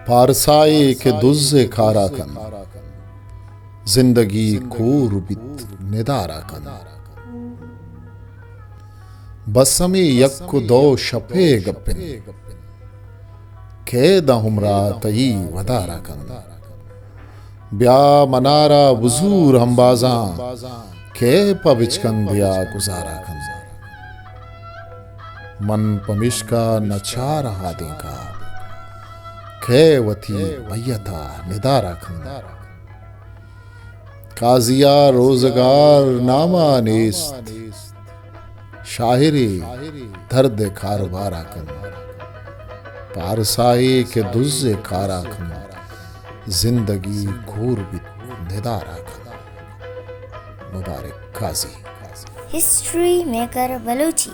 पारसाए के दुज़्ज़े खारा कन, जिंदगी कूर बित निदारा कन। बसमी यक्कु दो शफे गप्पिन, केदा हमरा तई वदारा कन। ब्या मनारा वजूर हमबाजा, के पविचकन दिया गुजारा कन। मन पमिश्का नचार हादी का, खे वती मैयता निदारा कन। काजिया रोजगार नामा नेस्त, शाहिरी दर्द कारवारा कन। पारसाई के दुज़्ज़े खारा कन, जिंदगी घूर बित निदारा कन। मुबारक काजी। History maker Balochi.